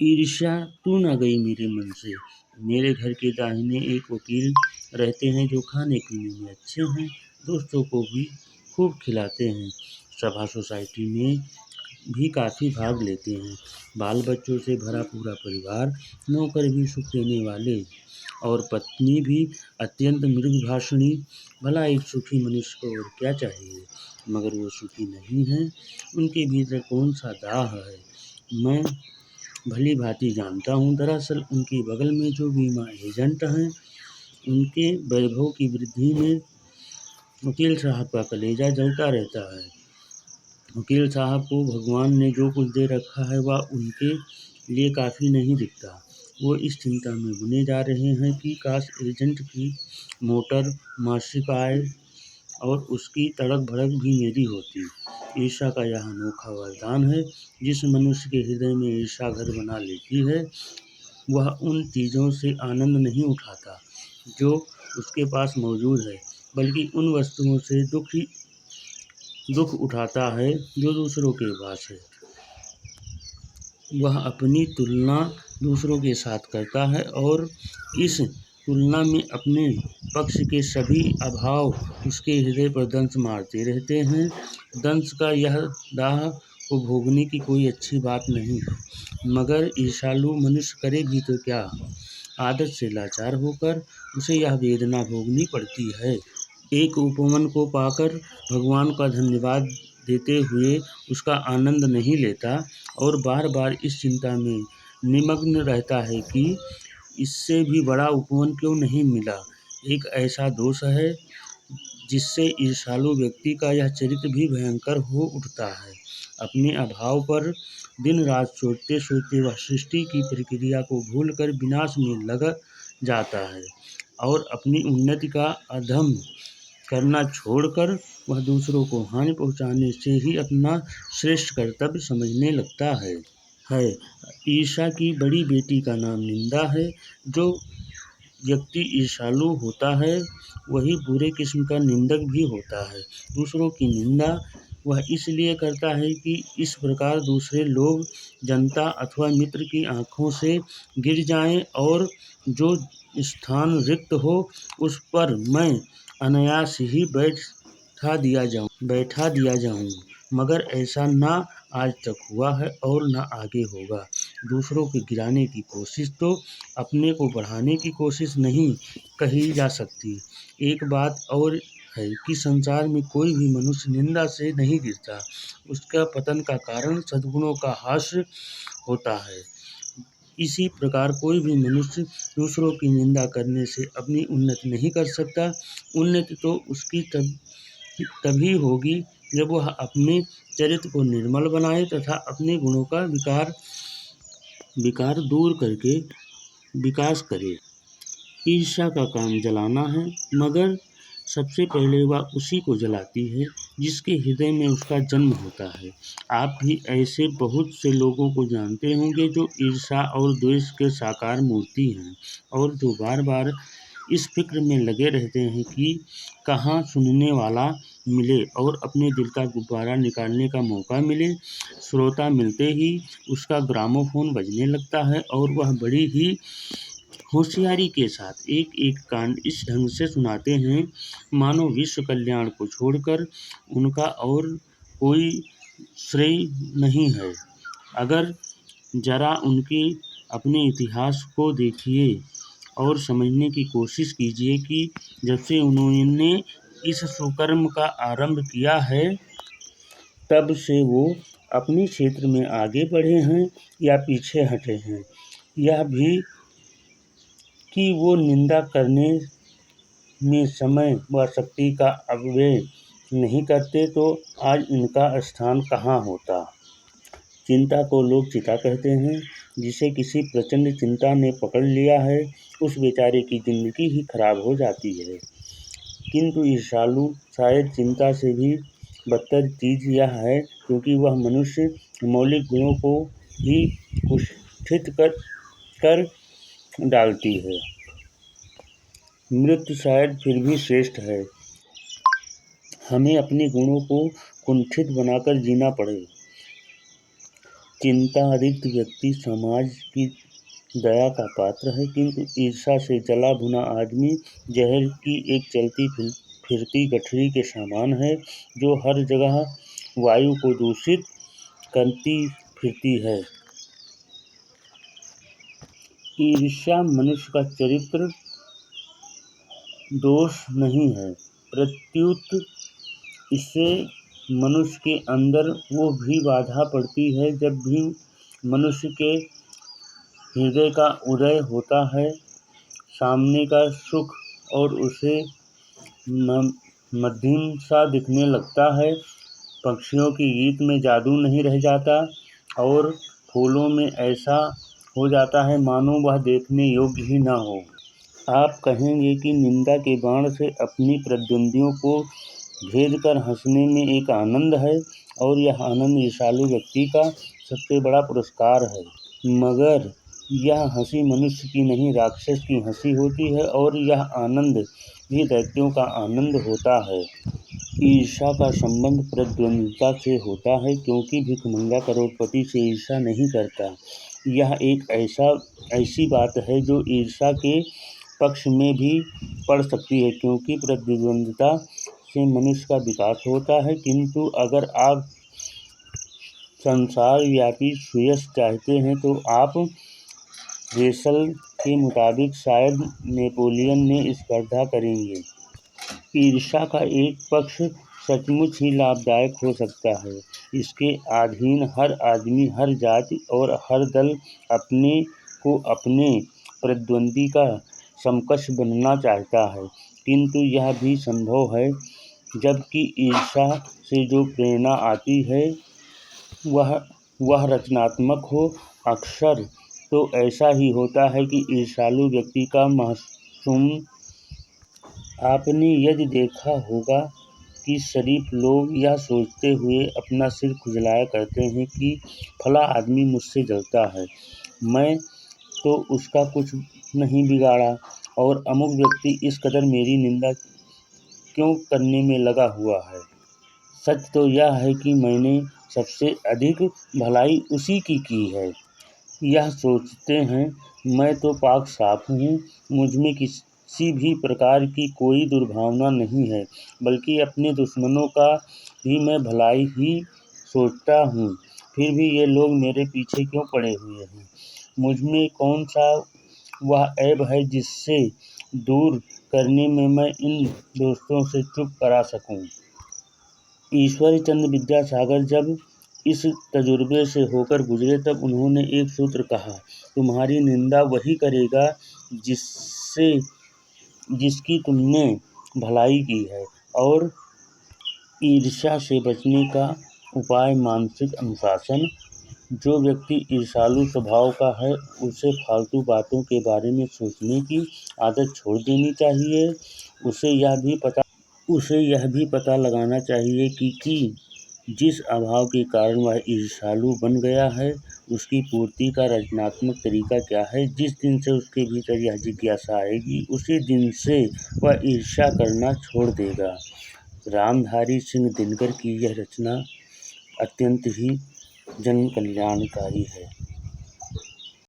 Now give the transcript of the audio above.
ईर्ष्या तू न गई मेरे मन से। मेरे घर के दाहिने एक वकील रहते हैं जो खाने पीने में अच्छे हैं, दोस्तों को भी खूब खिलाते हैं, सभा सोसाइटी में भी काफ़ी भाग लेते हैं, बाल बच्चों से भरा पूरा परिवार, नौकर भी सुख देने वाले और पत्नी भी अत्यंत मृदुभाषिणी। भला एक सुखी मनुष्य को और क्या चाहिए, मगर वो सुखी नहीं है। उनके भीतर कौन सा दाह है, मैं भली भांति जानता हूँ। दरअसल उनके बगल में जो बीमा एजेंट हैं, उनके वैभव की वृद्धि में वकील साहब का कलेजा जलता रहता है। वकील साहब को भगवान ने जो कुछ दे रखा है वह उनके लिए काफ़ी नहीं दिखता। वो इस चिंता में बुने जा रहे हैं कि काश एजेंट की मोटर, मासिक आय और उसकी तड़क-भड़क भी मेरी होती। ईर्ष्या का यह अनोखा वरदान है। जिस मनुष्य के हृदय में ईर्ष्या घर बना लेती है, वह उन चीज़ों से आनंद नहीं उठाता जो उसके पास मौजूद है, बल्कि उन वस्तुओं से दुख उठाता है जो दूसरों के पास है। वह अपनी तुलना दूसरों के साथ करता है और इस तुलना में अपने पक्ष के सभी अभाव उसके हृदय पर दंश मारते रहते हैं। दंश का यह दाह को भोगने की कोई अच्छी बात नहीं है, मगर ईर्ष्यालु मनुष्य करे भी तो क्या। आदत से लाचार होकर उसे यह वेदना भोगनी पड़ती है। एक उपवन को पाकर भगवान का धन्यवाद देते हुए उसका आनंद नहीं लेता और बार बार इस चिंता में निमग्न रहता है कि इससे भी बड़ा उपवन क्यों नहीं मिला। एक ऐसा दोष है जिससे ईर्ष्यालु व्यक्ति का यह चरित्र भी भयंकर हो उठता है। अपने अभाव पर दिन रात सोचते सोचते वह सृष्टि की प्रक्रिया को भूलकर विनाश में लग जाता है और अपनी उन्नति का अधम करना छोड़कर वह दूसरों को हानि पहुंचाने से ही अपना श्रेष्ठ कर्तव्य समझने लगता है। ईर्ष्या की बड़ी बेटी का नाम निंदा है। जो व्यक्ति ईर्ष्यालु होता है वही बुरे किस्म का निंदक भी होता है। दूसरों की निंदा वह इसलिए करता है कि इस प्रकार दूसरे लोग, जनता अथवा मित्र की आंखों से गिर जाएं और जो स्थान रिक्त हो उस पर मैं अनायास ही बैठा दिया जाऊं। मगर ऐसा ना आज तक हुआ है और ना आगे होगा। दूसरों को गिराने की कोशिश तो अपने को बढ़ाने की कोशिश नहीं कही जा सकती। एक बात और है कि संसार में कोई भी मनुष्य निंदा से नहीं गिरता। उसका पतन का कारण सद्गुणों का ह्रास होता है। इसी प्रकार कोई भी मनुष्य दूसरों की निंदा करने से अपनी उन्नति नहीं कर सकता। उन्नति तो उसकी तभी होगी जब वह अपने चरित्र को निर्मल बनाए तथा अपने गुणों का विकार दूर करके विकास करे। ईर्ष्या का काम जलाना है, मगर सबसे पहले वह उसी को जलाती है जिसके हृदय में उसका जन्म होता है। आप भी ऐसे बहुत से लोगों को जानते होंगे जो ईर्ष्या और द्वेष के साकार मूर्ति हैं और जो बार बार इस फिक्र में लगे रहते हैं कि कहाँ सुनने वाला मिले और अपने दिल का गुब्बारा निकालने का मौका मिले। श्रोता मिलते ही उसका ग्रामोफोन बजने लगता है और वह बड़ी ही होशियारी के साथ एक एक कांड इस ढंग से सुनाते हैं मानो विश्व कल्याण को छोड़कर उनका और कोई श्रेय नहीं है। अगर जरा उनके अपने इतिहास को देखिए और समझने की कोशिश कीजिए कि जब से उन्होंने इस सुकर्म का आरंभ किया है तब से वो अपने क्षेत्र में आगे बढ़े हैं या पीछे हटे हैं। यह भी कि वो निंदा करने में समय व शक्ति का अपव्यय नहीं करते तो आज इनका स्थान कहाँ होता। चिंता को लोग चिता कहते हैं। जिसे किसी प्रचंड चिंता ने पकड़ लिया है उस बेचारे की जिंदगी ही खराब हो जाती है। किंतु ईर्ष्यालु शायद चिंता से भी बदतर चीज़ यह है क्योंकि वह मनुष्य मौलिक गुणों को ही कुष्ठित कर डालती है। मृत्यु शायद फिर भी श्रेष्ठ है। हमें अपने गुणों को कुंठित बनाकर जीना पड़े। चिंतारहित व्यक्ति समाज की दया का पात्र है, किंतु ईर्ष्या से जला भुना आदमी जहर की एक चलती फिरती गठरी के समान है, जो हर जगह वायु को दूषित करती फिरती है। ईर्ष्या मनुष्य का चरित्र दोष नहीं है, प्रत्युत इससे मनुष्य के अंदर वो भी बाधा पड़ती है। जब भी मनुष्य के हृदय का उदय होता है, सामने का सुख और उसे मध्यम सा दिखने लगता है, पक्षियों के गीत में जादू नहीं रह जाता और फूलों में ऐसा हो जाता है मानो वह देखने योग्य ही ना हो। आप कहेंगे कि निंदा के बाण से अपनी प्रतिद्वंदियों को भेद कर हंसने में एक आनंद है, और यह आनंद ईर्ष्यालु व्यक्ति का सबसे बड़ा पुरस्कार है। मगर यह हंसी मनुष्य की नहीं, राक्षस की हंसी होती है, और यह आनंद भी दैत्यों का आनंद होता है। ईर्ष्या का संबंध प्रतिद्वंदिता से होता है, क्योंकि भिखमंगा करोड़पति से ईर्ष्या नहीं करता। यह एक ऐसी बात है जो ईर्ष्या के पक्ष में भी पड़ सकती है, क्योंकि प्रतिद्वंदिता से मनुष्य का विकास होता है। किंतु अगर आप संसार व्यापी सुयश चाहते हैं तो आप रेसल के मुताबिक शायद नेपोलियन ने स्पर्धा करेंगे। ईर्ष्या का एक पक्ष सचमुच ही लाभदायक हो सकता है। इसके अधीन हर आदमी, हर जाति और हर दल अपने को अपने प्रतिद्वंदी का समकक्ष बनना चाहता है, किंतु यह भी संभव है जबकि ईर्ष्या से जो प्रेरणा आती है वह रचनात्मक हो। अक्सर तो ऐसा ही होता है कि ईर्ष्यालु व्यक्ति का मासूम आपने यदि देखा होगा कि शरीफ लोग यह सोचते हुए अपना सिर खुजलाया करते हैं कि फला आदमी मुझसे जलता है, मैं तो उसका कुछ नहीं बिगाड़ा, और अमुक व्यक्ति इस कदर मेरी निंदा क्यों करने में लगा हुआ है। सच तो यह है कि मैंने सबसे अधिक भलाई उसी की है। यह सोचते हैं मैं तो पाक साफ हूँ, मुझमें किसी भी प्रकार की कोई दुर्भावना नहीं है, बल्कि अपने दुश्मनों का भी मैं भलाई ही सोचता हूँ। फिर भी ये लोग मेरे पीछे क्यों पड़े हुए हैं? मुझमें कौन सा वह ऐब है जिससे दूर करने में मैं इन दोस्तों से चुप करा सकूं। ईश्वर चंद्र विद्यासागर जब इस तजुर्बे से होकर गुजरे तब उन्होंने एक सूत्र कहा, तुम्हारी निंदा वही करेगा जिसकी तुमने भलाई की है। और ईर्ष्या से बचने का उपाय मानसिक अनुशासन। जो व्यक्ति ईर्ष्यालु स्वभाव का है उसे फालतू बातों के बारे में सोचने की आदत छोड़ देनी चाहिए। उसे यह भी पता लगाना चाहिए कि जिस अभाव के कारण वह ईर्ष्यालु बन गया है उसकी पूर्ति का रचनात्मक तरीका क्या है। जिस दिन से उसके भीतर यह जिज्ञासा आएगी उसी दिन से वह ईर्ष्या करना छोड़ देगा। रामधारी सिंह दिनकर की यह रचना अत्यंत ही जन कल्याणकारी है।